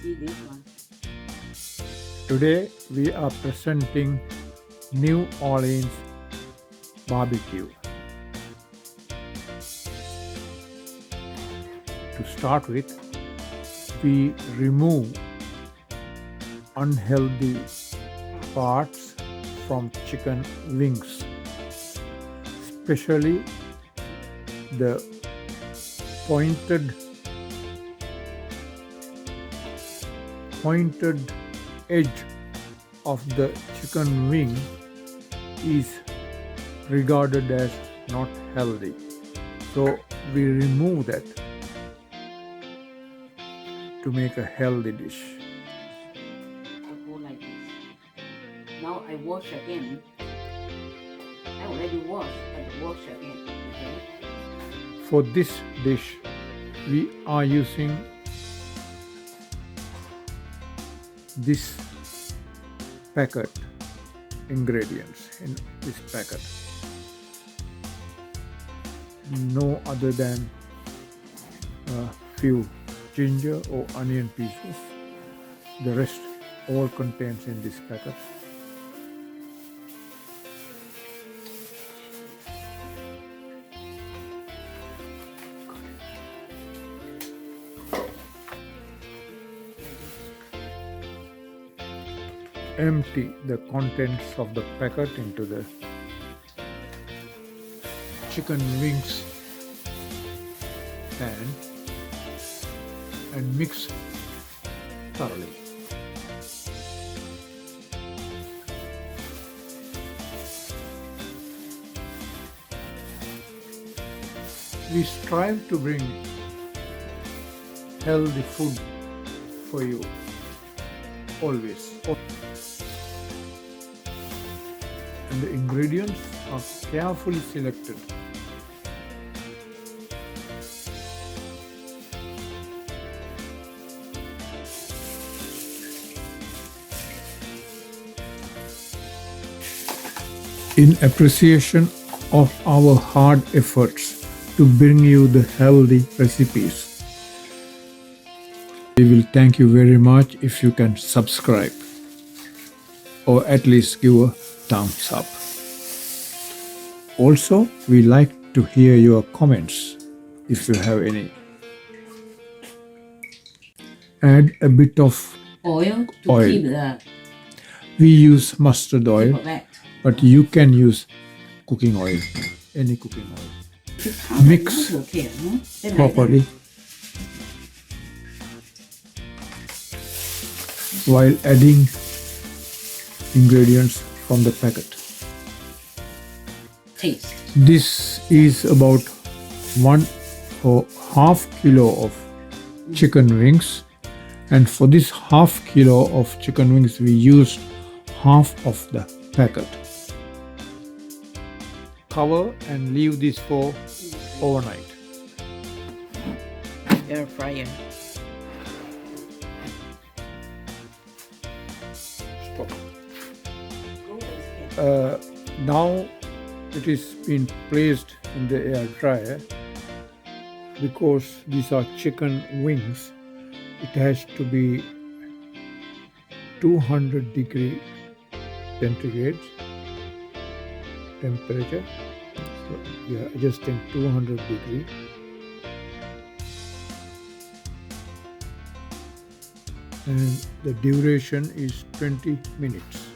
see this one. Today we are presenting New Orleans barbecue. To start with, we remove unhealthy parts from chicken wings, especially the pointed edge of the chicken wing is regarded as not healthy. So we remove that to make a healthy dish. I go like this. Now I wash again. I already washed, but wash again. Okay. For this dish, we are using this packet ingredients in this packet. No other than a few ginger or onion pieces. The rest all contains in this packet. Empty the contents of the packet into the chicken wings pan and mix thoroughly. We strive to bring healthy food for you always. And the ingredients are carefully selected. In appreciation of our hard efforts to bring you the healthy recipes, we will thank you very much if you can subscribe or at least give a thumbs up. Also, we like to hear your comments if you have any. Add a bit of Oil to keep the we use mustard oil, wet. but you can use cooking oil, any cooking oil. Mix properly while adding ingredients from the packet. Taste. This is about 1.5 kilo of chicken wings, and for this half kilo of chicken wings we used half of the packet. Cover and leave this for overnight. Air fryer. Stop. Now it is been placed in the air dryer. Because these are chicken wings, it has to be 200 degree centigrade temperature. So we are adjusting 200 degree. And the duration is 20 minutes.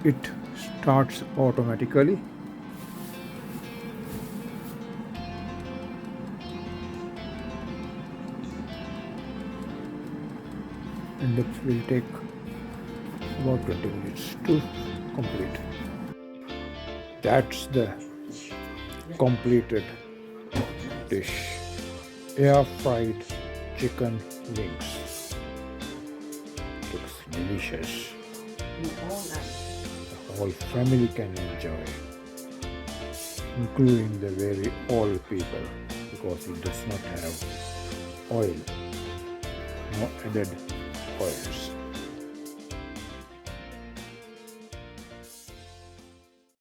It starts automatically. And it will take about 20 minutes to complete. That's the completed dish. Air fried chicken wings. Looks delicious. The whole family can enjoy, including the very old people, because it does not have oil, no added oils.